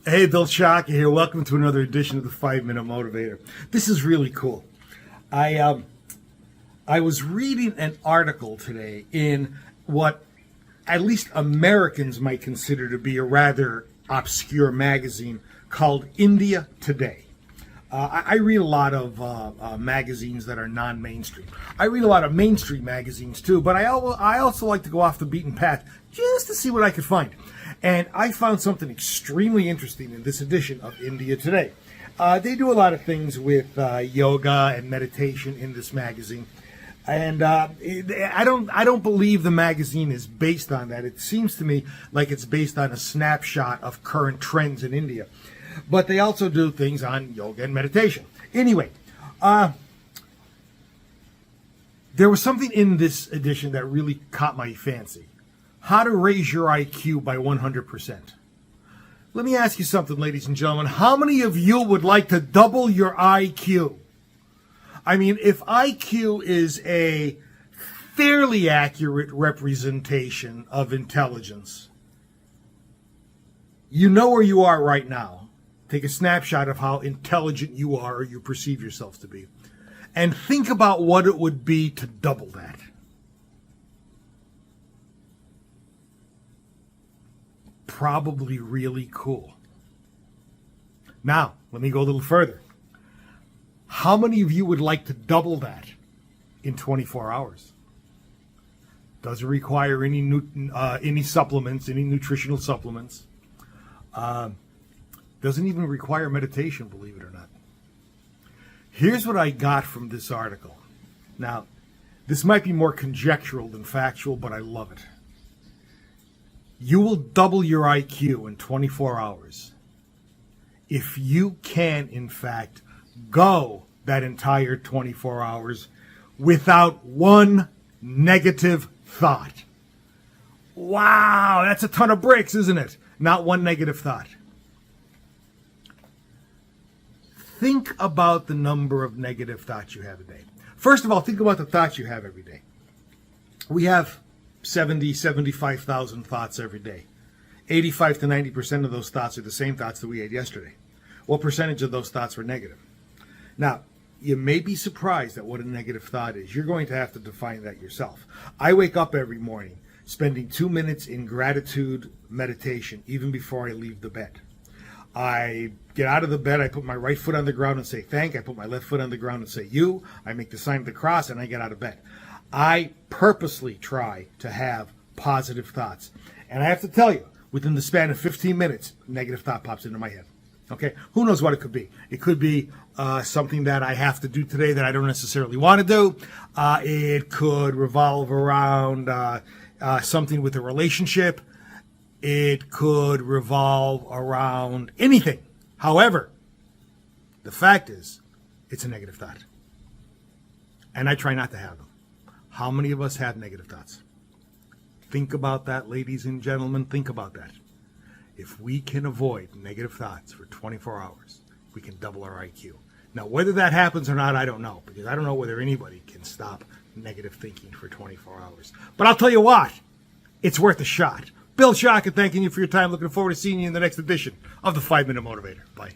Hey, Bill Shocker here. Welcome to another edition of the 5-Minute Motivator. This is really cool. I was reading an article today in what at least Americans might consider to be a rather obscure magazine called India Today. I read a lot of magazines that are non-mainstream. I read a lot of mainstream magazines too, but I also like to go off the beaten path just to see what I could find. And I found something extremely interesting in this edition of India Today. They do a lot of things with yoga and meditation in this magazine. And I don't believe the magazine is based on that. It seems to me like it's based on a snapshot of current trends in India. But they also do things on yoga and meditation. Anyway, there was something in this edition that really caught my fancy. How to raise your IQ by 100%. Let me ask you something, ladies and gentlemen. How many of you would like to double your IQ? I mean, if IQ is a fairly accurate representation of intelligence, you know where you are right now. Take a snapshot of how intelligent you are or you perceive yourself to be. And think about what it would be to double that. Probably really cool. Now, let me go a little further. How many of you would like to double that in 24 hours? Doesn't require any supplements, any nutritional supplements. Doesn't even require meditation, believe it or not. Here's what I got from this article. Now, this might be more conjectural than factual, but I love it. You will double your IQ in 24 hours if you can, in fact, go that entire 24 hours without one negative thought. Wow, that's a ton of bricks, isn't it? Not one negative thought. Think about the number of negative thoughts you have a day. First of all, think about the thoughts you have every day. We have 75,000 thoughts every day. 85 to 90% of those thoughts are the same thoughts that we had yesterday. What percentage of those thoughts were negative? Now, you may be surprised at what a negative thought is. You're going to have to define that yourself. I wake up every morning spending 2 minutes in gratitude meditation, even before I leave the bed. I get out of the bed, I put my right foot on the ground and say thank. I put my left foot on the ground and say you. I make the sign of the cross and I get out of bed. I purposely try to have positive thoughts. And I have to tell you, within the span of 15 minutes, a negative thought pops into my head. Okay, who knows what it could be? It could be something that I have to do today that I don't necessarily want to do. It could revolve around something with a relationship. It could revolve around anything. However, the fact is, it's a negative thought. And I try not to have them. How many of us have negative thoughts? Think about that, ladies and gentlemen. Think about that. If we can avoid negative thoughts for 24 hours, we can double our IQ. Now, whether that happens or not, I don't know, because I don't know whether anybody can stop negative thinking for 24 hours. But I'll tell you what, it's worth a shot. Bill Shocker thanking you for your time. Looking forward to seeing you in the next edition of the 5-Minute Motivator. Bye.